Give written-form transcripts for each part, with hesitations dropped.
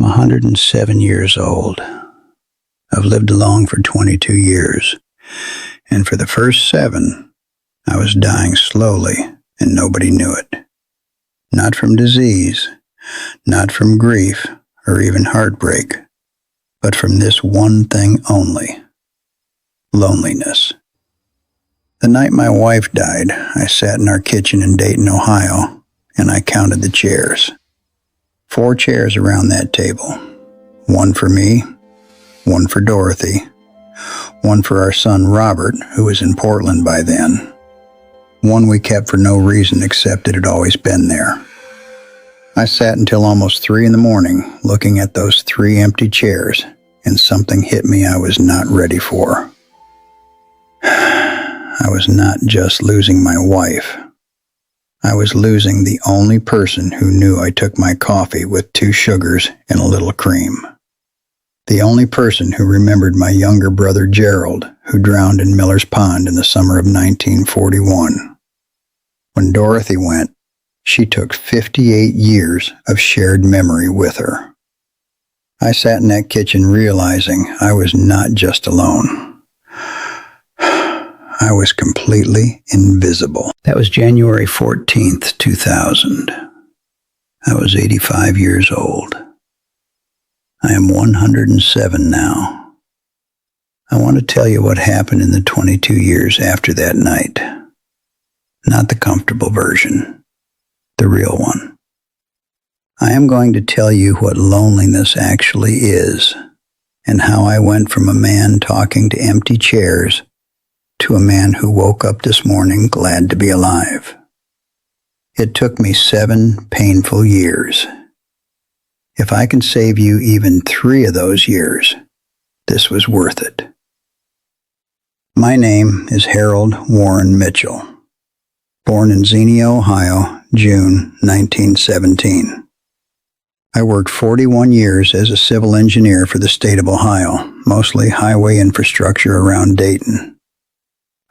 I'm 107 years old. I've lived alone for 22 years, and for the first 7, I was dying slowly, and nobody knew it. Not from disease, not from grief, or even heartbreak, but from this one thing only: loneliness. The night my wife died, I sat in our kitchen in Dayton, Ohio, and I counted the chairs. 4 chairs around that table. 1 for me, 1 for Dorothy, 1 for our son Robert, who was in Portland by then. 1 we kept for no reason except it had always been there. I sat until almost 3 in the morning looking at those 3 empty chairs, and something hit me I was not ready for. I was not just losing my wife. I was losing the only person who knew I took my coffee with 2 sugars and a little cream. The only person who remembered my younger brother Gerald, who drowned in Miller's Pond in the summer of 1941. When Dorothy went, she took 58 years of shared memory with her. I sat in that kitchen realizing I was not just alone. I was completely invisible. That was January 14th, 2000. I was 85 years old. I am 107 now. I want to tell you what happened in the 22 years after that night. Not the comfortable version, the real one. I am going to tell you what loneliness actually is, and how I went from a man talking to empty chairs to a man who woke up this morning glad to be alive. It took me 7 painful years. If I can save you even 3 of those years, this was worth it. My name is Harold Warren Mitchell. Born in Xenia, Ohio, June 1917. I worked 41 years as a civil engineer for the state of Ohio, mostly highway infrastructure around Dayton.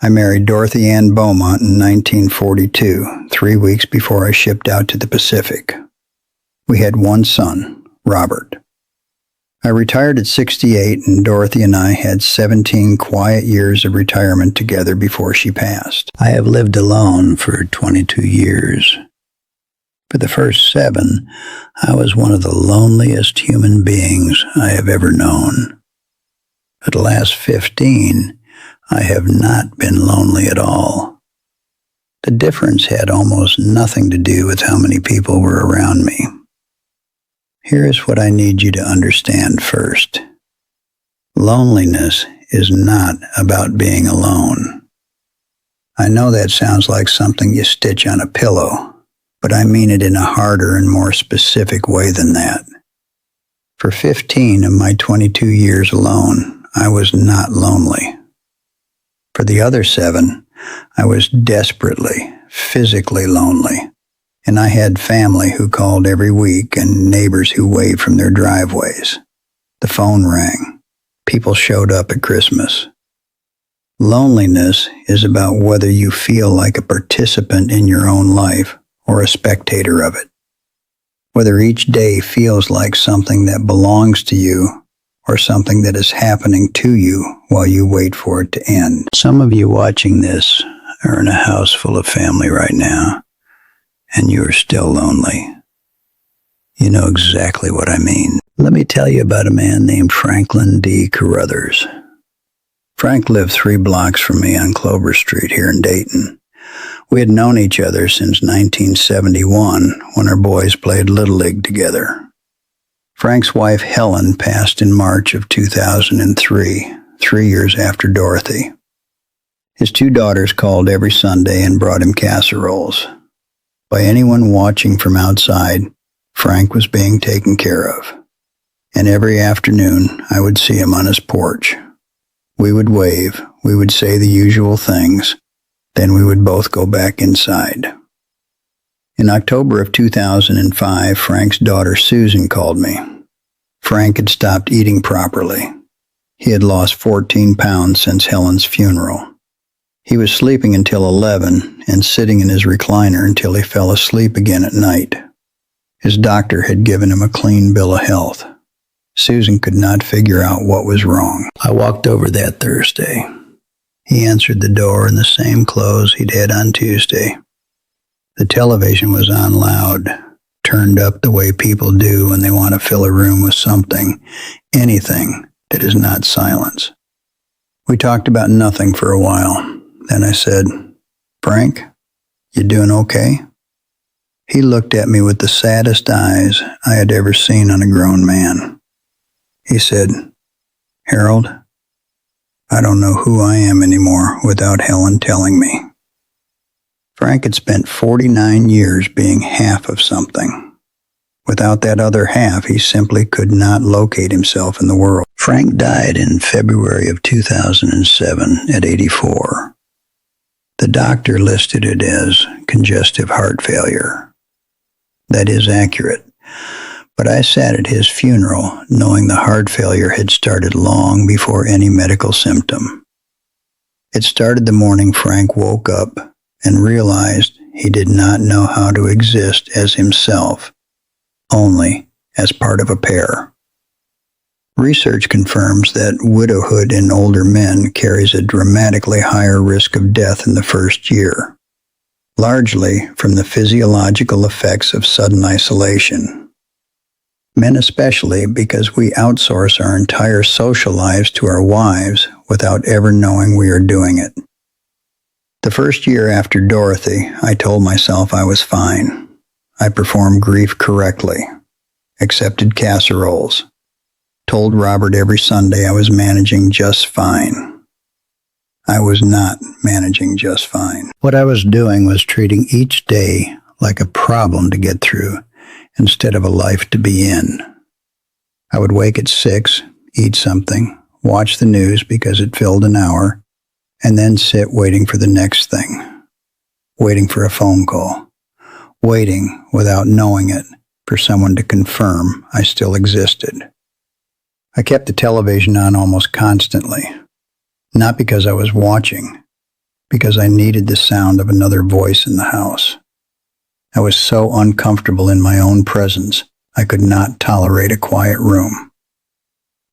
I married Dorothy Ann Beaumont in 1942, 3 weeks before I shipped out to the Pacific. We had 1 son, Robert. I retired at 68, and Dorothy and I had 17 quiet years of retirement together before she passed. I have lived alone for 22 years. For the first 7, I was one of the loneliest human beings I have ever known. For the last 15, I have not been lonely at all. The difference had almost nothing to do with how many people were around me. Here is what I need you to understand first. Loneliness is not about being alone. I know that sounds like something you stitch on a pillow, but I mean it in a harder and more specific way than that. For 15 of my 22 years alone, I was not lonely. For the other 7, I was desperately, physically lonely, and I had family who called every week and neighbors who waved from their driveways. The phone rang. People showed up at Christmas. Loneliness is about whether you feel like a participant in your own life or a spectator of it. Whether each day feels like something that belongs to you or something that is happening to you while you wait for it to end. Some of you watching this are in a house full of family right now, and you are still lonely. You know exactly what I mean. Let me tell you about a man named Franklin D. Carruthers. Frank lived 3 blocks from me on Clover Street here in Dayton. We had known each other since 1971 when our boys played Little League together. Frank's wife Helen passed in March of 2003, 3 years after Dorothy. His 2 daughters called every Sunday and brought him casseroles. By anyone watching from outside, Frank was being taken care of. And every afternoon, I would see him on his porch. We would wave, we would say the usual things, then we would both go back inside. In October of 2005, Frank's daughter Susan called me. Frank had stopped eating properly. He had lost 14 pounds since Helen's funeral. He was sleeping until 11 and sitting in his recliner until he fell asleep again at night. His doctor had given him a clean bill of health. Susan could not figure out what was wrong. I walked over that Thursday. He answered the door in the same clothes he'd had on Tuesday. The television was on loud, turned up the way people do when they want to fill a room with something, anything that is not silence. We talked about nothing for a while. Then I said, "Frank, you doing okay?" He looked at me with the saddest eyes I had ever seen on a grown man. He said, "Harold, I don't know who I am anymore without Helen telling me." Frank had spent 49 years being half of something. Without that other half, he simply could not locate himself in the world. Frank died in February of 2007 at 84. The doctor listed it as congestive heart failure. That is accurate. But I sat at his funeral knowing the heart failure had started long before any medical symptom. It started the morning Frank woke up and realized he did not know how to exist as himself, only as part of a pair. Research confirms that widowhood in older men carries a dramatically higher risk of death in the first year, largely from the physiological effects of sudden isolation. Men especially, because we outsource our entire social lives to our wives without ever knowing we are doing it. The first year after Dorothy, I told myself I was fine. I performed grief correctly, accepted casseroles, told Robert every Sunday I was managing just fine. I was not managing just fine. What I was doing was treating each day like a problem to get through instead of a life to be in. I would wake at 6, eat something, watch the news because it filled an hour, and then sit waiting for the next thing, waiting for a phone call, waiting without knowing it for someone to confirm I still existed. I kept the television on almost constantly, not because I was watching, because I needed the sound of another voice in the house. I was so uncomfortable in my own presence, I could not tolerate a quiet room.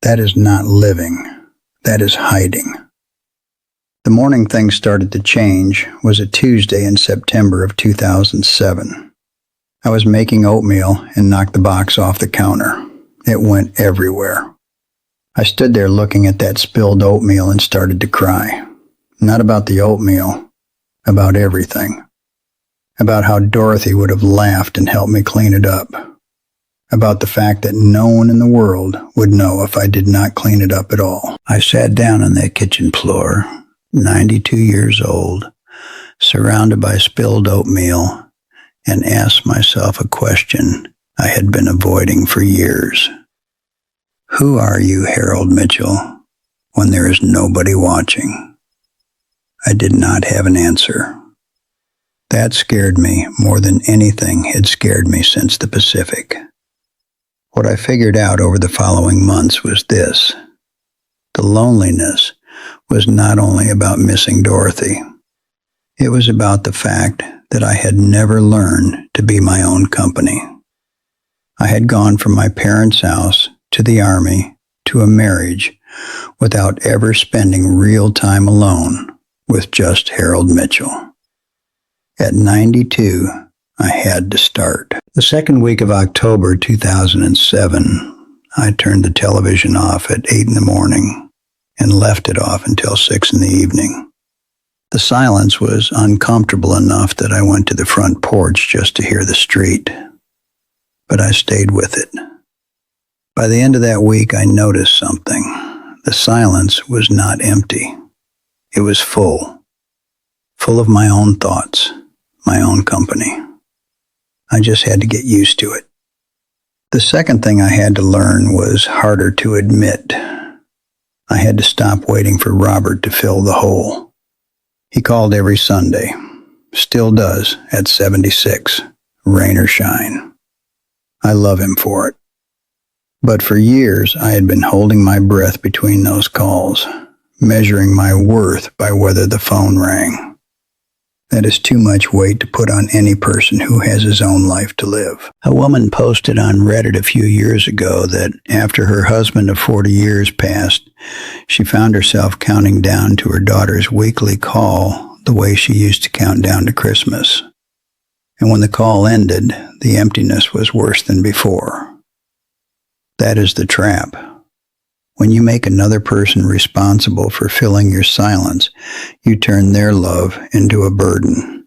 That is not living. That is hiding. The morning things started to change was a Tuesday in September of 2007. I was making oatmeal and knocked the box off the counter. It went everywhere. I stood there looking at that spilled oatmeal and started to cry. Not about the oatmeal, about everything. About how Dorothy would have laughed and helped me clean it up. About the fact that no one in the world would know if I did not clean it up at all. I sat down on that kitchen floor, 92 years old, surrounded by spilled oatmeal, and asked myself a question I had been avoiding for years. Who are you, Harold Mitchell, when there is nobody watching? I did not have an answer. That scared me more than anything had scared me since the Pacific. What I figured out over the following months was this. The loneliness was not only about missing Dorothy. It was about the fact that I had never learned to be my own company. I had gone from my parents' house to the Army to a marriage without ever spending real time alone with just Harold Mitchell. At 92, I had to start. The second week of October 2007, I turned the television off at 8 in the morning and left it off until 6 in the evening. The silence was uncomfortable enough that I went to the front porch just to hear the street. But I stayed with it. By the end of that week, I noticed something. The silence was not empty. It was full of my own thoughts, my own company. I just had to get used to it. The second thing I had to learn was harder to admit. I had to stop waiting for Robert to fill the hole. He called every Sunday, still does at 76, rain or shine. I love him for it. But for years, I had been holding my breath between those calls, measuring my worth by whether the phone rang. That is too much weight to put on any person who has his own life to live. A woman posted on Reddit a few years ago that after her husband of 40 years passed, she found herself counting down to her daughter's weekly call the way she used to count down to Christmas. And when the call ended, the emptiness was worse than before. That is the trap. When you make another person responsible for filling your silence, you turn their love into a burden.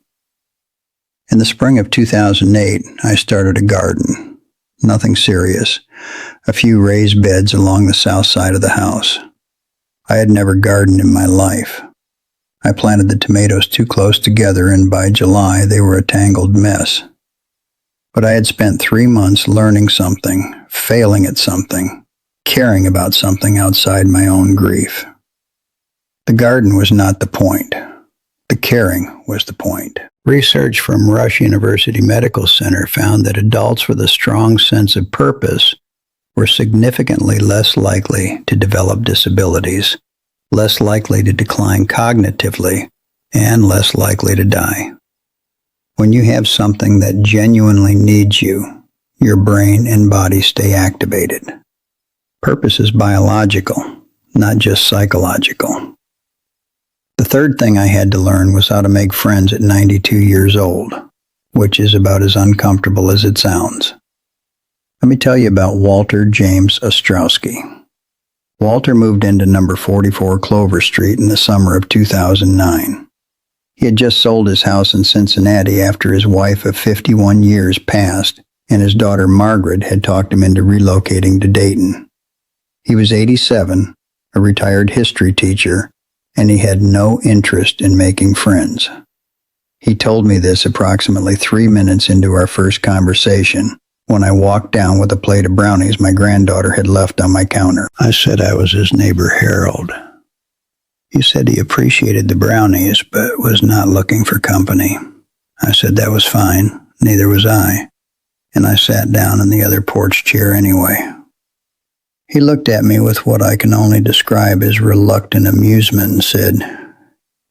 In the spring of 2008, I started a garden. Nothing serious. A few raised beds along the south side of the house. I had never gardened in my life. I planted the tomatoes too close together, and by July they were a tangled mess. But I had spent 3 months learning something, failing at something, caring about something outside my own grief. The garden was not the point. The caring was the point. Research from Rush University Medical Center found that adults with a strong sense of purpose were significantly less likely to develop disabilities, less likely to decline cognitively, and less likely to die. When you have something that genuinely needs you, your brain and body stay activated. Purpose is biological, not just psychological. The third thing I had to learn was how to make friends at 92 years old, which is about as uncomfortable as it sounds. Let me tell you about Walter James Ostrowski. Walter moved into number 44 Clover Street in the summer of 2009. He had just sold his house in Cincinnati after his wife of 51 years passed, and his daughter Margaret had talked him into relocating to Dayton. He was 87, a retired history teacher, and he had no interest in making friends. He told me this approximately 3 minutes into our first conversation when I walked down with a plate of brownies my granddaughter had left on my counter. I said I was his neighbor Harold. He said he appreciated the brownies, but was not looking for company. I said that was fine, neither was I, and I sat down in the other porch chair anyway. He looked at me with what I can only describe as reluctant amusement and said,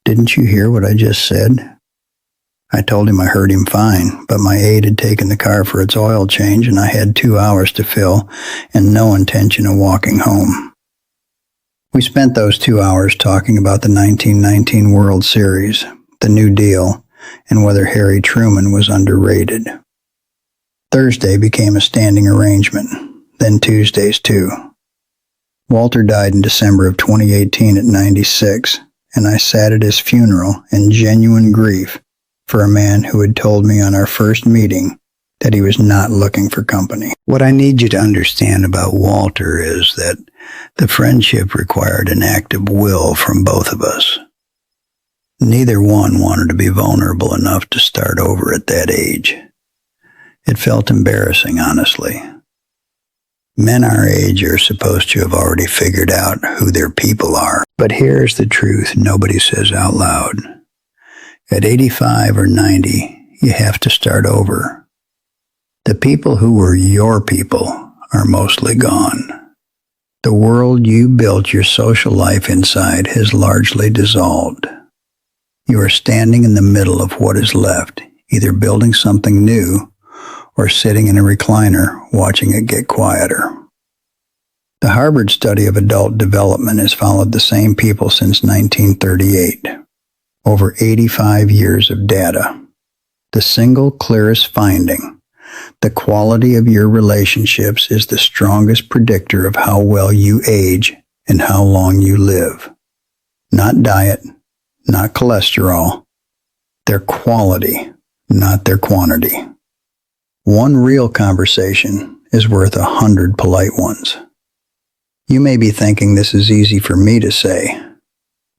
"Didn't you hear what I just said?" I told him I heard him fine, but my aide had taken the car for its oil change and I had 2 hours to fill and no intention of walking home. We spent those 2 hours talking about the 1919 World Series, the New Deal, and whether Harry Truman was underrated. Thursday became a standing arrangement, then Tuesdays too. Walter died in December of 2018 at 96, and I sat at his funeral in genuine grief for a man who had told me on our first meeting that he was not looking for company. What I need you to understand about Walter is that the friendship required an act of will from both of us. Neither one wanted to be vulnerable enough to start over at that age. It felt embarrassing, honestly. Men our age are supposed to have already figured out who their people are. But here's the truth nobody says out loud. At 85 or 90, you have to start over. The people who were your people are mostly gone. The world you built your social life inside has largely dissolved. You are standing in the middle of what is left, either building something new or sitting in a recliner watching it get quieter. The Harvard study of adult development has followed the same people since 1938. Over 85 years of data. The single clearest finding, the quality of your relationships is the strongest predictor of how well you age and how long you live. Not diet, not cholesterol, their quality, not their quantity. One real conversation is worth 100 polite ones. You may be thinking this is easy for me to say.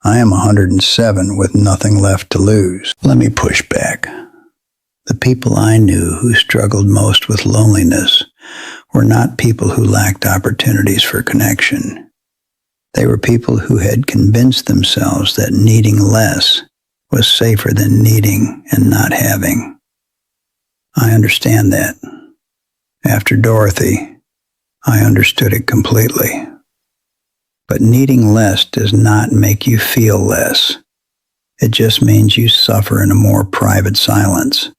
I am 107 with nothing left to lose. Let me push back. The people I knew who struggled most with loneliness were not people who lacked opportunities for connection. They were people who had convinced themselves that needing less was safer than needing and not having. I understand that. After Dorothy, I understood it completely. But needing less does not make you feel less. It just means you suffer in a more private silence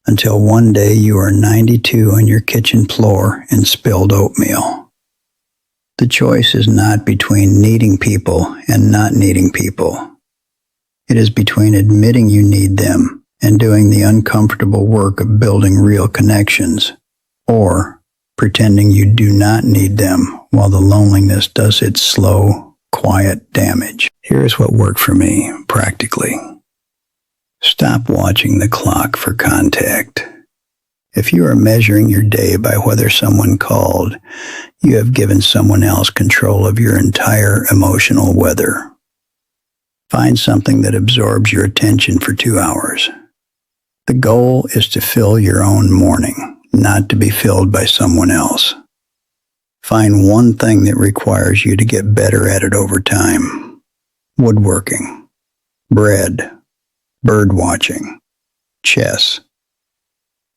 until one day you are 92 on your kitchen floor in spilled oatmeal. The choice is not between needing people and not needing people. It is between admitting you need them and doing the uncomfortable work of building real connections, or pretending you do not need them while the loneliness does its slow, quiet damage. Here's what worked for me, practically. Stop watching the clock for contact. If you are measuring your day by whether someone called, you have given someone else control of your entire emotional weather. Find something that absorbs your attention for 2 hours. The goal is to fill your own morning, not to be filled by someone else. Find one thing that requires you to get better at it over time. Woodworking, bread, bird watching, chess.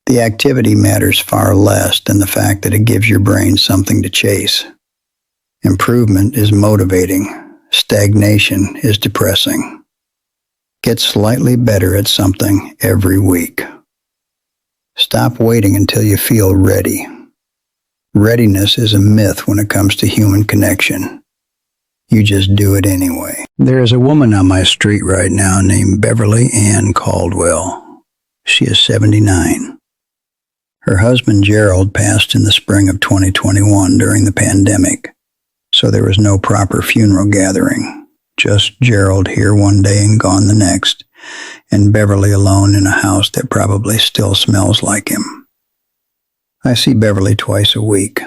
The activity matters far less than the fact that it gives your brain something to chase. Improvement is motivating. Stagnation is depressing. Get slightly better at something every week. Stop waiting until you feel ready. Readiness is a myth when it comes to human connection. You just do it anyway. There is a woman on my street right now named Beverly Ann Caldwell. She is 79. Her husband Gerald passed in the spring of 2021 during the pandemic, so there was no proper funeral gathering. Just Gerald here one day and gone the next, and Beverly alone in a house that probably still smells like him. I see Beverly twice a week.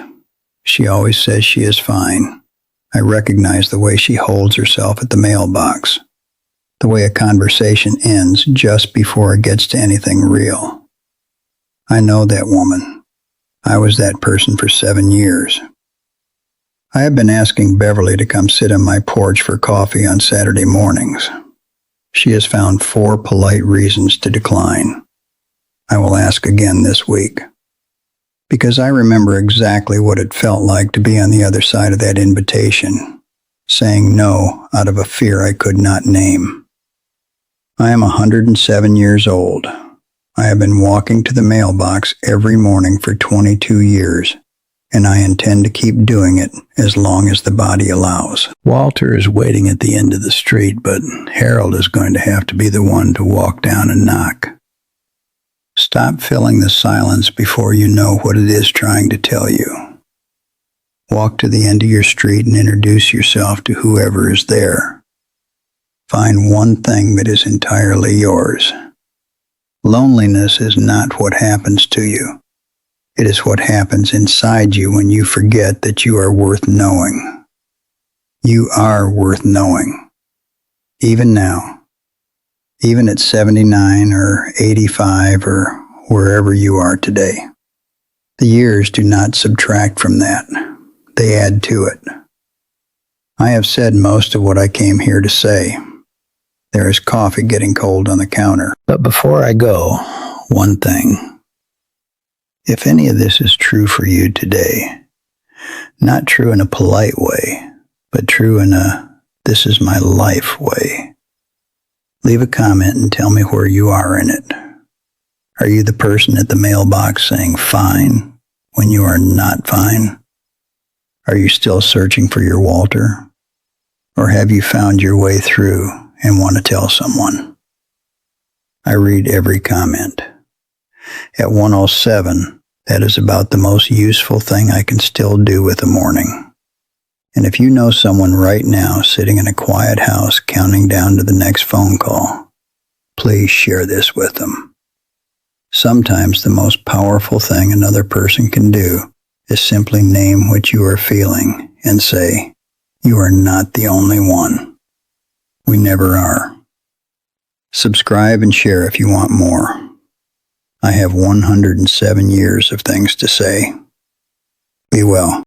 She always says she is fine. I recognize the way she holds herself at the mailbox, the way a conversation ends just before it gets to anything real. I know that woman. I was that person for 7 years. I have been asking Beverly to come sit on my porch for coffee on Saturday mornings. She has found 4 polite reasons to decline. I will ask again this week, because I remember exactly what it felt like to be on the other side of that invitation, saying no out of a fear I could not name. I am 107 years old. I have been walking to the mailbox every morning for 22 years, and I intend to keep doing it as long as the body allows. Walter is waiting at the end of the street, but Harold is going to have to be the one to walk down and knock. Stop filling the silence before you know what it is trying to tell you. Walk to the end of your street and introduce yourself to whoever is there. Find one thing that is entirely yours. Loneliness is not what happens to you. It is what happens inside you when you forget that you are worth knowing. You are worth knowing. Even now. Even at 79 or 85 or wherever you are today. The years do not subtract from that. They add to it. I have said most of what I came here to say. There is coffee getting cold on the counter. But before I go, one thing. If any of this is true for you today, not true in a polite way, but true in a this is my life way, leave a comment and tell me where you are in it. Are you the person at the mailbox saying fine when you are not fine? Are you still searching for your Walter? Or have you found your way through and want to tell someone? I read every comment. At 1:07, that is about the most useful thing I can still do with a morning. And if you know someone right now sitting in a quiet house counting down to the next phone call, please share this with them. Sometimes the most powerful thing another person can do is simply name what you are feeling and say, you are not the only one. We never are. Subscribe and share if you want more. I have 107 years of things to say. Be well.